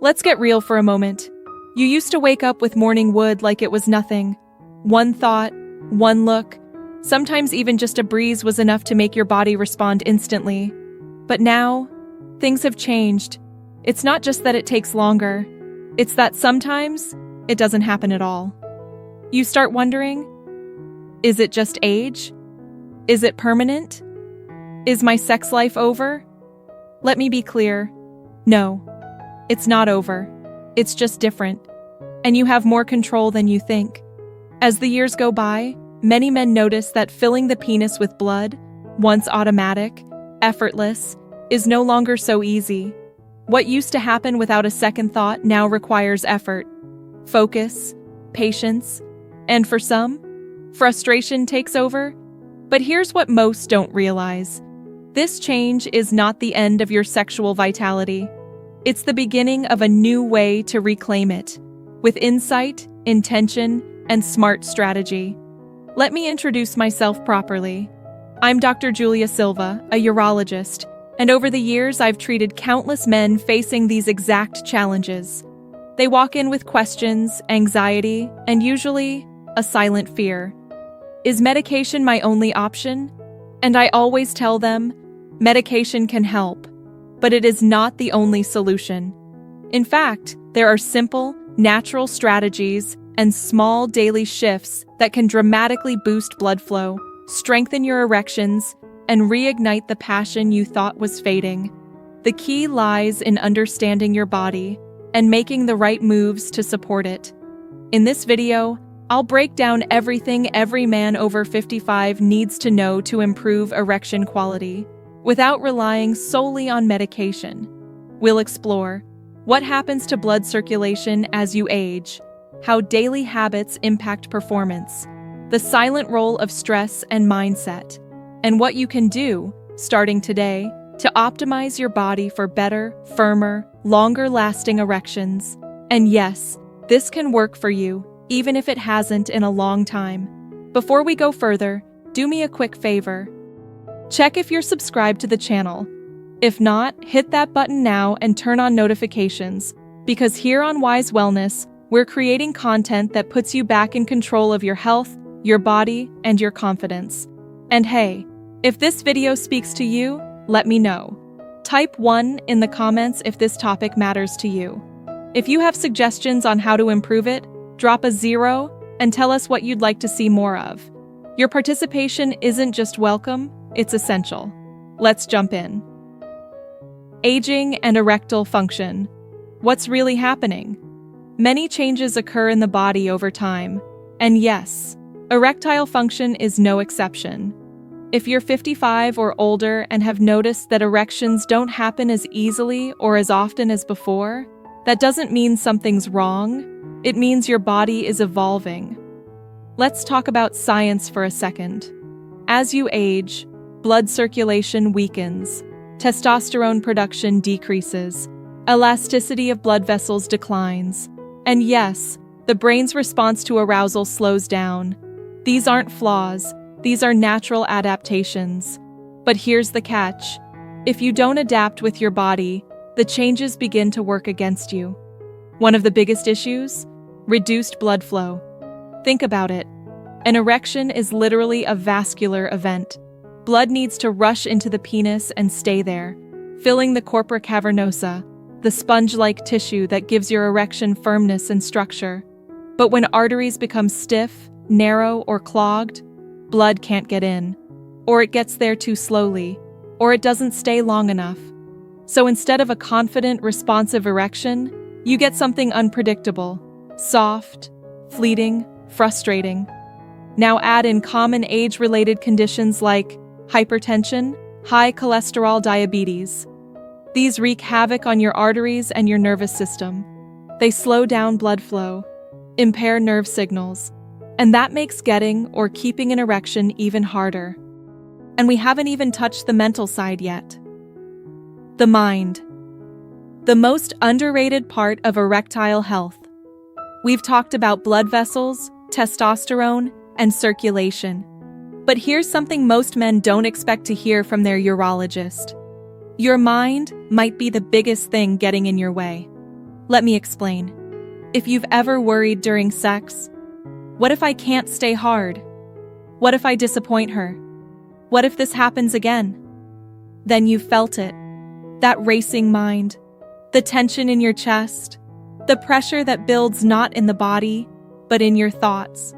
Let's get real for a moment. You used to wake up with morning wood like it was nothing. One thought, one look, sometimes even just a breeze was enough to make your body respond instantly. But now, things have changed. It's not just that it takes longer, it's that sometimes it doesn't happen at all. You start wondering, is it just age? Is it permanent? Is my sex life over? Let me be clear. No, it's not over. It's just different. And you have more control than you think. As the years go by, many men notice that filling the penis with blood, once automatic, effortless, is no longer so easy. What used to happen without a second thought now requires effort, focus, patience, and for some, frustration takes over. But here's what most don't realize. This change is not the end of your sexual vitality. It's the beginning of a new way to reclaim it, with insight, intention, and smart strategy. Let me introduce myself properly. I'm Dr. Julia Silva, a urologist, and over the years I've treated countless men facing these exact challenges. They walk in with questions, anxiety, and usually a silent fear. Is medication my only option? And I always tell them, medication can help, but it is not the only solution. In fact, there are simple, natural strategies and small daily shifts that can dramatically boost blood flow, strengthen your erections, and reignite the passion you thought was fading. The key lies in understanding your body and making the right moves to support it. In this video, I'll break down everything every man over 55 needs to know to improve erection quality, without relying solely on medication. We'll explore what happens to blood circulation as you age, how daily habits impact performance, the silent role of stress and mindset, and what you can do, starting today, to optimize your body for better, firmer, longer-lasting erections. And yes, this can work for you, even if it hasn't in a long time. Before we go further, do me a quick favor. Check if you're subscribed to the channel. If not, hit that button now and turn on notifications, because here on Wise Wellness, we're creating content that puts you back in control of your health, your body, and your confidence. And hey, if this video speaks to you, let me know. Type 1 in the comments if this topic matters to you. If you have suggestions on how to improve it, drop a 0 and tell us what you'd like to see more of. Your participation isn't just welcome, it's essential. Let's jump in. Aging and erectile function. What's really happening? Many changes occur in the body over time, and yes, erectile function is no exception. If you're 55 or older and have noticed that erections don't happen as easily or as often as before, that doesn't mean something's wrong. It means your body is evolving. Let's talk about science for a second. As you age, blood circulation weakens, testosterone production decreases, elasticity of blood vessels declines, and yes, the brain's response to arousal slows down. These aren't flaws, these are natural adaptations. But here's the catch. If you don't adapt with your body, the changes begin to work against you. One of the biggest issues? Reduced blood flow. Think about it. An erection is literally a vascular event. Blood needs to rush into the penis and stay there, filling the corpora cavernosa, the sponge-like tissue that gives your erection firmness and structure. But when arteries become stiff, narrow, or clogged, blood can't get in, or it gets there too slowly, or it doesn't stay long enough. So instead of a confident, responsive erection, you get something unpredictable, soft, fleeting, frustrating. Now add in common age-related conditions like hypertension, high cholesterol, diabetes. These wreak havoc on your arteries and your nervous system. They slow down blood flow, impair nerve signals, and that makes getting or keeping an erection even harder. And we haven't even touched the mental side yet. The mind. The most underrated part of erectile health. We've talked about blood vessels, testosterone, and circulation. But here's something most men don't expect to hear from their urologist. Your mind might be the biggest thing getting in your way. Let me explain. If you've ever worried during sex, what if I can't stay hard? What if I disappoint her? What if this happens again? Then you felt it. That racing mind, the tension in your chest, the pressure that builds not in the body, but in your thoughts.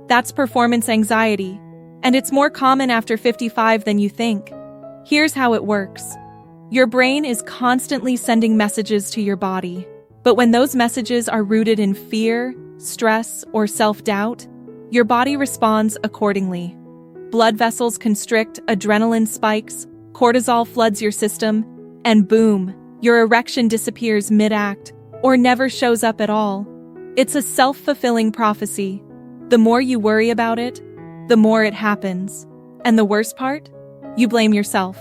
That's performance anxiety, and it's more common after 55 than you think. Here's how it works. Your brain is constantly sending messages to your body, but when those messages are rooted in fear, stress, or self-doubt, your body responds accordingly. Blood vessels constrict, adrenaline spikes, cortisol floods your system, and boom, your erection disappears mid-act or never shows up at all. It's a self-fulfilling prophecy. The more you worry about it, the more it happens. And the worst part? You blame yourself.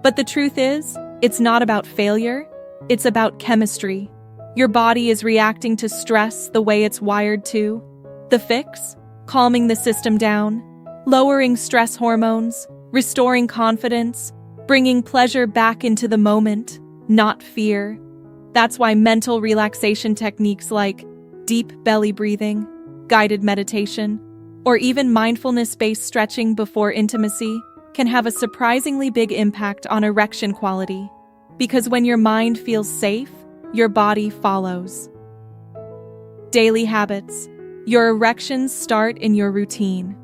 But the truth is, it's not about failure, it's about chemistry. Your body is reacting to stress the way it's wired to. The fix? Calming the system down, lowering stress hormones, restoring confidence, bringing pleasure back into the moment, not fear. That's why mental relaxation techniques like deep belly breathing, guided meditation, or even mindfulness-based stretching before intimacy can have a surprisingly big impact on erection quality. Because when your mind feels safe, your body follows. Daily habits. Your erections start in your routine.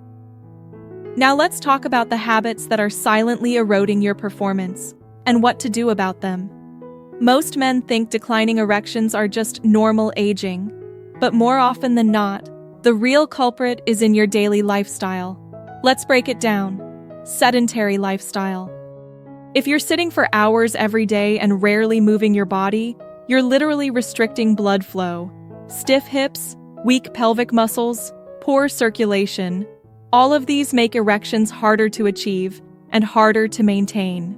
Now let's talk about the habits that are silently eroding your performance and what to do about them. Most men think declining erections are just normal aging, but more often than not, the real culprit is in your daily lifestyle. Let's break it down. Sedentary lifestyle. If you're sitting for hours every day and rarely moving your body, you're literally restricting blood flow. Stiff hips, weak pelvic muscles, poor circulation. All of these make erections harder to achieve and harder to maintain.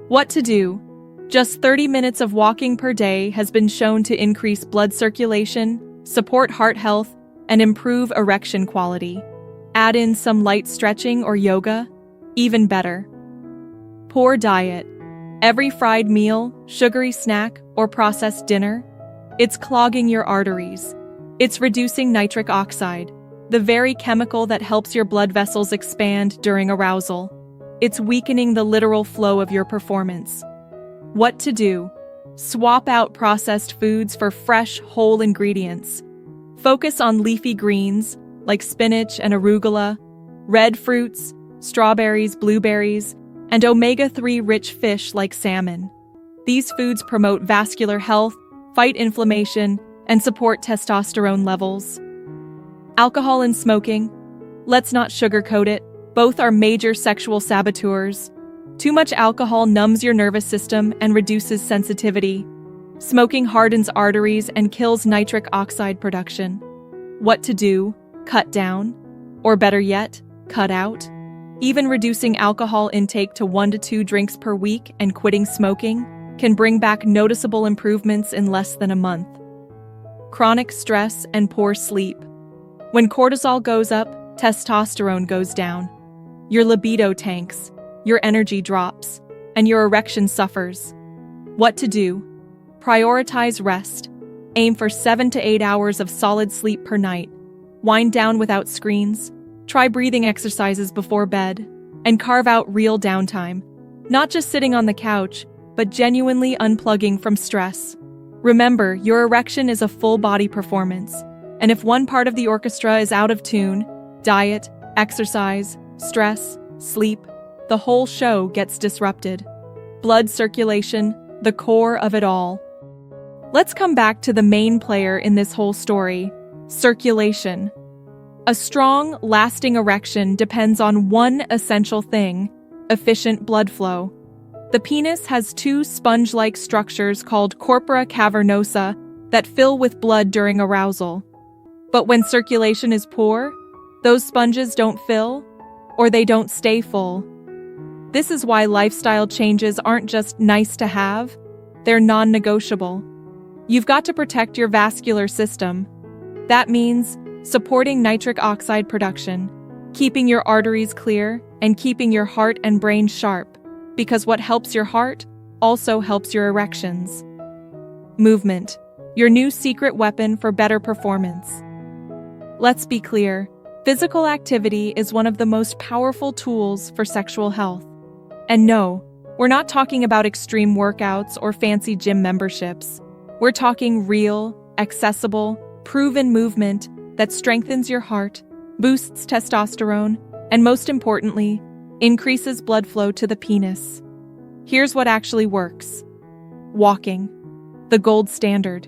What to do? Just 30 minutes of walking per day has been shown to increase blood circulation, support heart health, and improve erection quality. Add in some light stretching or yoga, even better. Poor diet. Every fried meal, sugary snack, or processed dinner, it's clogging your arteries. It's reducing nitric oxide, the very chemical that helps your blood vessels expand during arousal. It's weakening the literal flow of your performance. What to do? Swap out processed foods for fresh, whole ingredients. Focus on leafy greens, like spinach and arugula, red fruits, strawberries, blueberries, and omega-3 rich fish like salmon. These foods promote vascular health, fight inflammation, and support testosterone levels. Alcohol and smoking. Let's not sugarcoat it. Both are major sexual saboteurs. Too much alcohol numbs your nervous system and reduces sensitivity. Smoking hardens arteries and kills nitric oxide production. What to do? Cut down. Or better yet, cut out. Even reducing alcohol intake to 1 to 2 drinks per week and quitting smoking can bring back noticeable improvements in less than a month. Chronic stress and poor sleep. When cortisol goes up, testosterone goes down. Your libido tanks, your energy drops, and your erection suffers. What to do? Prioritize rest. Aim for 7 to 8 hours of solid sleep per night. Wind down without screens. Try breathing exercises before bed. And carve out real downtime. Not just sitting on the couch, but genuinely unplugging from stress. Remember, your erection is a full-body performance. And if one part of the orchestra is out of tune, diet, exercise, stress, sleep, the whole show gets disrupted. Blood circulation, the core of it all. Let's come back to the main player in this whole story, circulation. A strong, lasting erection depends on one essential thing: efficient blood flow. The penis has 2 sponge-like structures called corpora cavernosa that fill with blood during arousal. But when circulation is poor, those sponges don't fill, or they don't stay full. This is why lifestyle changes aren't just nice to have, they're non-negotiable. You've got to protect your vascular system. That means supporting nitric oxide production, keeping your arteries clear, and keeping your heart and brain sharp, because what helps your heart also helps your erections. movement, your new secret weapon for better performance. Let's be clear, physical activity is one of the most powerful tools for sexual health. And no, we're not talking about extreme workouts or fancy gym memberships. We're talking real, accessible, proven movement that strengthens your heart, boosts testosterone, and most importantly, increases blood flow to the penis. Here's what actually works. Walking, the gold standard.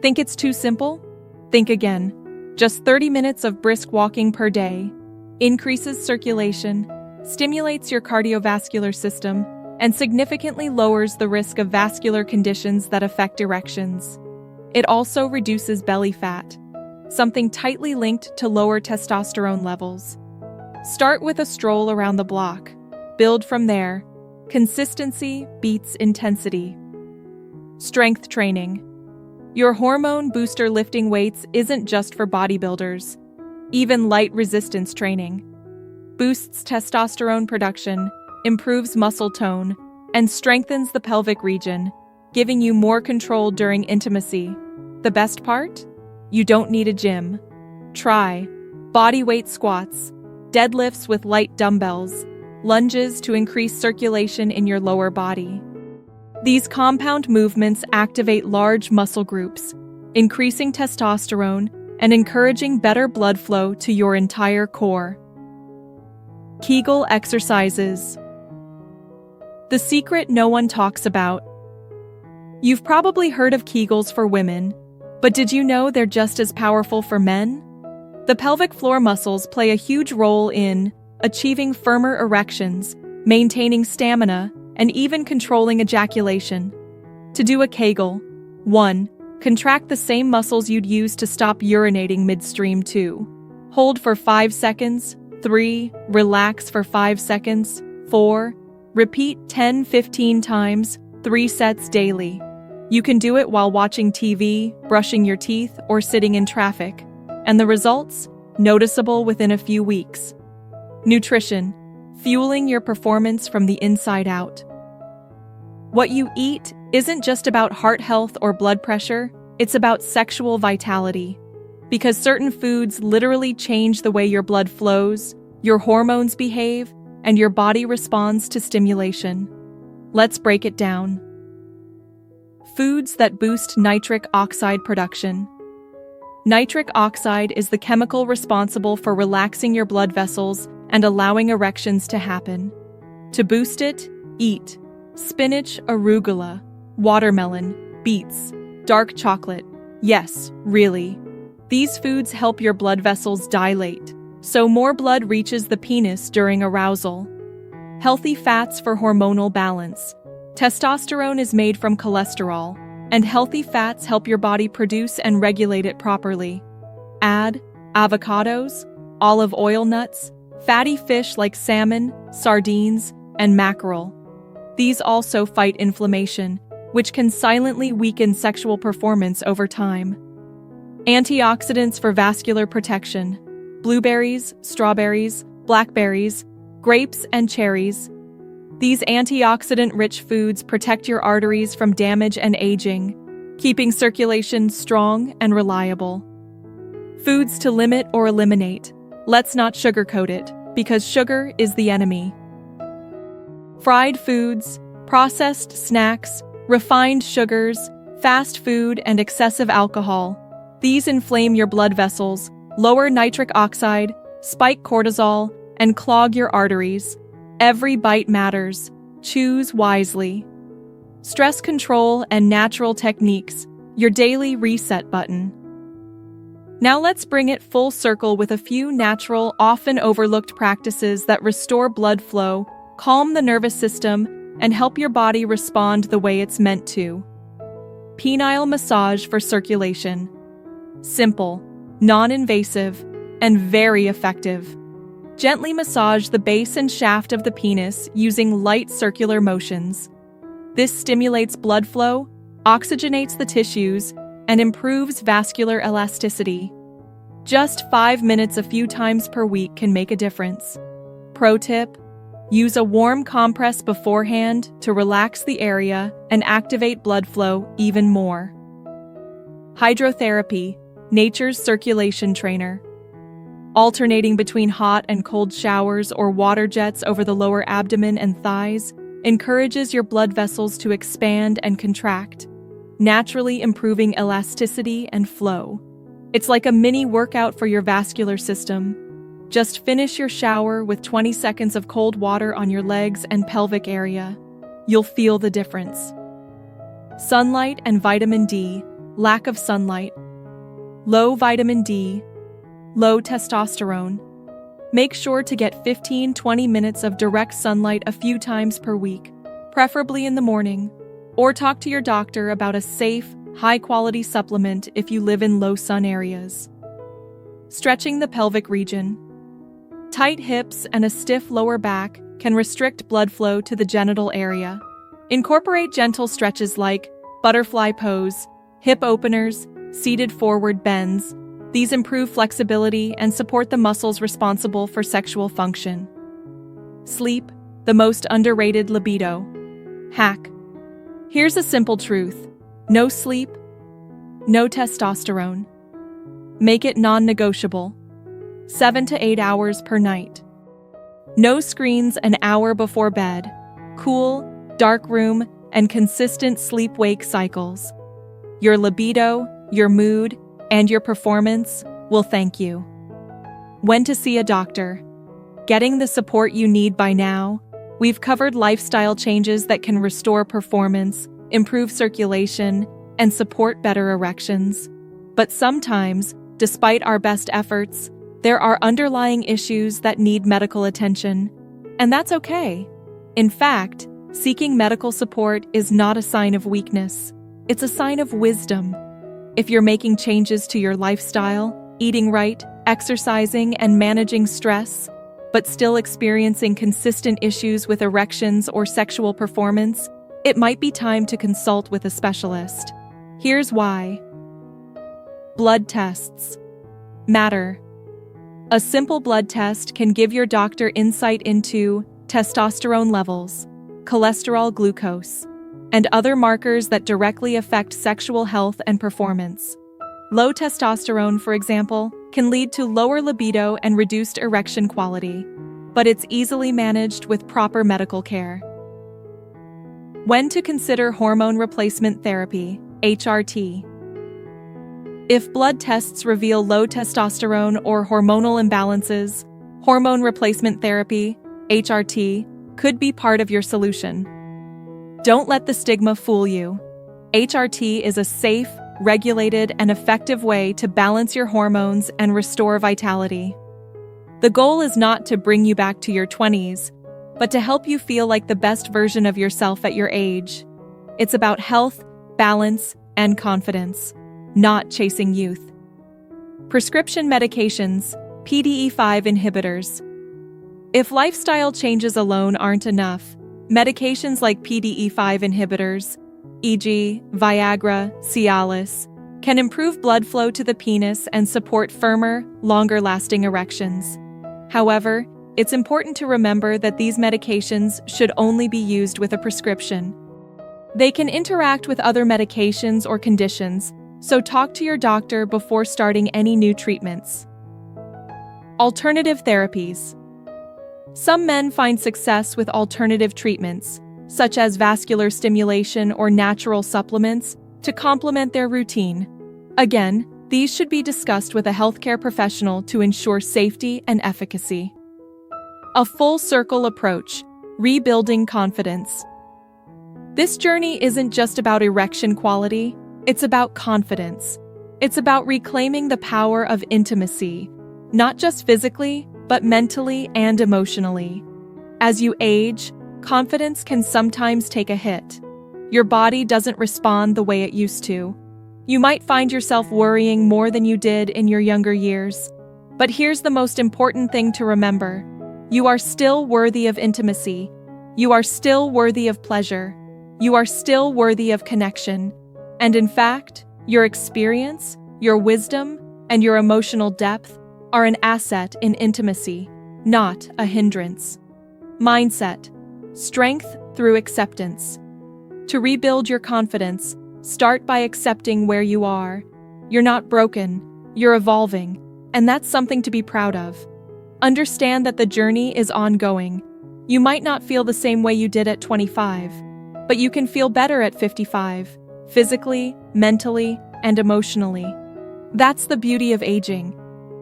Think it's too simple? Think again. Just 30 minutes of brisk walking per day increases circulation, stimulates your cardiovascular system, and significantly lowers the risk of vascular conditions that affect erections. It also reduces belly fat, something tightly linked to lower testosterone levels. Start with a stroll around the block. Build from there. Consistency beats intensity. Strength training. Your hormone booster lifting weights isn't just for bodybuilders. Even light resistance training boosts testosterone production, improves muscle tone, and strengthens the pelvic region, giving you more control during intimacy. The best part? You don't need a gym. Try bodyweight squats, deadlifts with light dumbbells, lunges to increase circulation in your lower body. These compound movements activate large muscle groups, increasing testosterone and encouraging better blood flow to your entire core. Kegel exercises. The secret no one talks about. You've probably heard of Kegels for women, but did you know they're just as powerful for men? The pelvic floor muscles play a huge role in achieving firmer erections, maintaining stamina, and even controlling ejaculation. To do a Kegel, 1. Contract the same muscles you'd use to stop urinating midstream. 2. Hold for 5 seconds. 3. Relax for 5 seconds. 4. Repeat 10-15 times, 3 sets daily. You can do it while watching TV, brushing your teeth, or sitting in traffic. And the results? Noticeable within a few weeks. Nutrition. Fueling your performance from the inside out. What you eat isn't just about heart health or blood pressure, it's about sexual vitality. Because certain foods literally change the way your blood flows, your hormones behave, and your body responds to stimulation. Let's break it down. Foods that boost nitric oxide production. Nitric oxide is the chemical responsible for relaxing your blood vessels and allowing erections to happen. To boost it, eat spinach, arugula, watermelon, beets, dark chocolate. Yes, really. These foods help your blood vessels dilate, so more blood reaches the penis during arousal. Healthy fats for hormonal balance. Testosterone is made from cholesterol, and healthy fats help your body produce and regulate it properly. Add avocados, olive oil nuts, fatty fish like salmon, sardines, and mackerel. These also fight inflammation, which can silently weaken sexual performance over time. Antioxidants for vascular protection. Blueberries, strawberries, blackberries, grapes, and cherries. These antioxidant-rich foods protect your arteries from damage and aging, keeping circulation strong and reliable. Foods to limit or eliminate. Let's not sugarcoat it, because sugar is the enemy. Fried foods, processed snacks, refined sugars, fast food, and excessive alcohol. These inflame your blood vessels, lower nitric oxide, spike cortisol, and clog your arteries. Every bite matters. Choose wisely. Stress control and natural techniques, your daily reset button. Now let's bring it full circle with a few natural, often overlooked practices that restore blood flow, calm the nervous system, and help your body respond the way it's meant to. Penile massage for circulation. Simple, non-invasive, and very effective. Gently massage the base and shaft of the penis using light circular motions. This stimulates blood flow, oxygenates the tissues, and improves vascular elasticity. Just 5 minutes a few times per week can make a difference. Pro tip: Use a warm compress beforehand to relax the area and activate blood flow even more. Hydrotherapy, nature's circulation trainer. Alternating between hot and cold showers or water jets over the lower abdomen and thighs encourages your blood vessels to expand and contract, naturally improving elasticity and flow. It's like a mini workout for your vascular system. Just finish your shower with 20 seconds of cold water on your legs and pelvic area. You'll feel the difference. Sunlight and vitamin D. Lack of sunlight. Low vitamin D. Low testosterone. Make sure to get 15-20 minutes of direct sunlight a few times per week, preferably in the morning, or talk to your doctor about a safe, high-quality supplement if you live in low sun areas. Stretching the pelvic region. Tight hips and a stiff lower back can restrict blood flow to the genital area. Incorporate gentle stretches like butterfly pose, hip openers, seated forward bends. These improve flexibility and support the muscles responsible for sexual function. Sleep, the most underrated libido hack. Here's a simple truth. No sleep, no testosterone. Make it non-negotiable. 7 to 8 hours per night. No screens an hour before bed. Cool, dark room, and consistent sleep-wake cycles. Your libido, your mood, and your performance will thank you. When to see a doctor. Getting the support you need by now. We've covered lifestyle changes that can restore performance, improve circulation, and support better erections. But sometimes, despite our best efforts, there are underlying issues that need medical attention. And that's okay. In fact, seeking medical support is not a sign of weakness. It's a sign of wisdom. If you're making changes to your lifestyle, eating right, exercising, and managing stress, but still experiencing consistent issues with erections or sexual performance, it might be time to consult with a specialist. Here's why. Blood tests matter. A simple blood test can give your doctor insight into testosterone levels, cholesterol glucose, and other markers that directly affect sexual health and performance. Low testosterone, for example, can lead to lower libido and reduced erection quality, but it's easily managed with proper medical care. When to consider hormone replacement therapy, HRT. If blood tests reveal low testosterone or hormonal imbalances, hormone replacement therapy, HRT, could be part of your solution. Don't let the stigma fool you. HRT is a safe, regulated, and effective way to balance your hormones and restore vitality. The goal is not to bring you back to your 20s, but to help you feel like the best version of yourself at your age. It's about health, balance, and confidence, not chasing youth. Prescription medications, PDE5 inhibitors. If lifestyle changes alone aren't enough, medications like PDE5 inhibitors, e.g., Viagra, Cialis, can improve blood flow to the penis and support firmer, longer-lasting erections. However, it's important to remember that these medications should only be used with a prescription. They can interact with other medications or conditions, so talk to your doctor before starting any new treatments. Alternative therapies. Some men find success with alternative treatments, such as vascular stimulation or natural supplements, to complement their routine. Again, these should be discussed with a healthcare professional to ensure safety and efficacy. A full-circle approach, rebuilding confidence. This journey isn't just about erection quality, it's about confidence. It's about reclaiming the power of intimacy, not just physically, but mentally and emotionally. As you age, confidence can sometimes take a hit. Your body doesn't respond the way it used to. You might find yourself worrying more than you did in your younger years. But here's the most important thing to remember. You are still worthy of intimacy. You are still worthy of pleasure. You are still worthy of connection. And in fact, your experience, your wisdom, and your emotional depth are an asset in intimacy, not a hindrance. Mindset. Strength through acceptance. To rebuild your confidence, start by accepting where you are. You're not broken, you're evolving, and that's something to be proud of. Understand that the journey is ongoing. You might not feel the same way you did at 25, but you can feel better at 55, physically, mentally, and emotionally. That's the beauty of aging.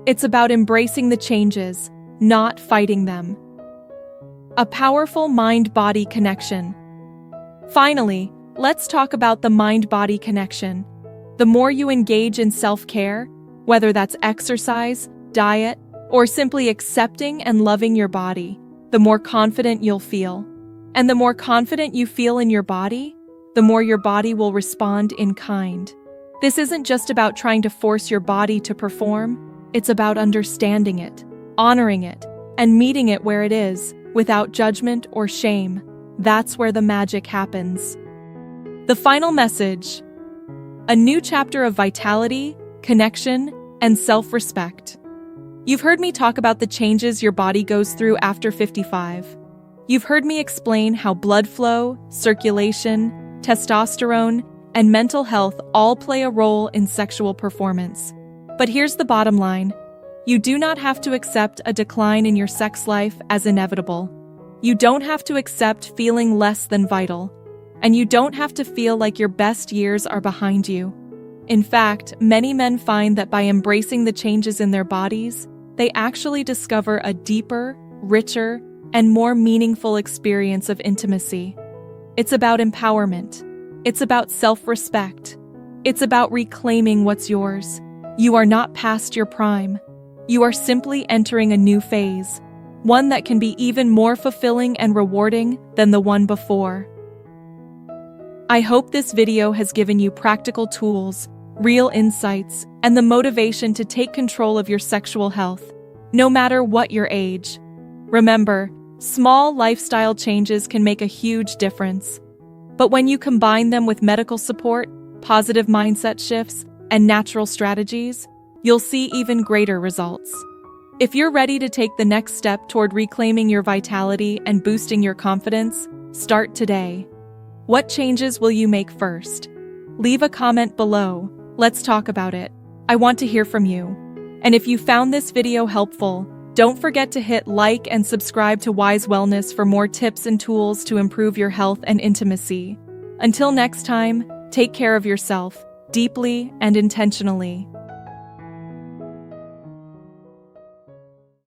It's about embracing the changes, not fighting them. A powerful mind-body connection. Finally, let's talk about the mind-body connection. The more you engage in self-care, whether that's exercise, diet, or simply accepting and loving your body, the more confident you'll feel. And the more confident you feel in your body, the more your body will respond in kind. This isn't just about trying to force your body to perform, it's about understanding it, honoring it, and meeting it where it is, without judgment or shame. That's where the magic happens. The final message: a new chapter of vitality, connection, and self-respect. You've heard me talk about the changes your body goes through after 55. You've heard me explain how blood flow, circulation, testosterone, and mental health all play a role in sexual performance. But here's the bottom line. You do not have to accept a decline in your sex life as inevitable. You don't have to accept feeling less than vital. And you don't have to feel like your best years are behind you. In fact, many men find that by embracing the changes in their bodies, they actually discover a deeper, richer, and more meaningful experience of intimacy. It's about empowerment. It's about self-respect. It's about reclaiming what's yours. You are not past your prime. You are simply entering a new phase, one that can be even more fulfilling and rewarding than the one before. I hope this video has given you practical tools, real insights, and the motivation to take control of your sexual health, no matter what your age. Remember, small lifestyle changes can make a huge difference. But when you combine them with medical support, positive mindset shifts, and natural strategies, you'll see even greater results. If you're ready to take the next step toward reclaiming your vitality and boosting your confidence, start today. What changes will you make first? Leave a comment below. Let's talk about it. I want to hear from you. And if you found this video helpful, don't forget to hit like and subscribe to Wise Wellness for more tips and tools to improve your health and intimacy. Until next time, take care of yourself, deeply and intentionally.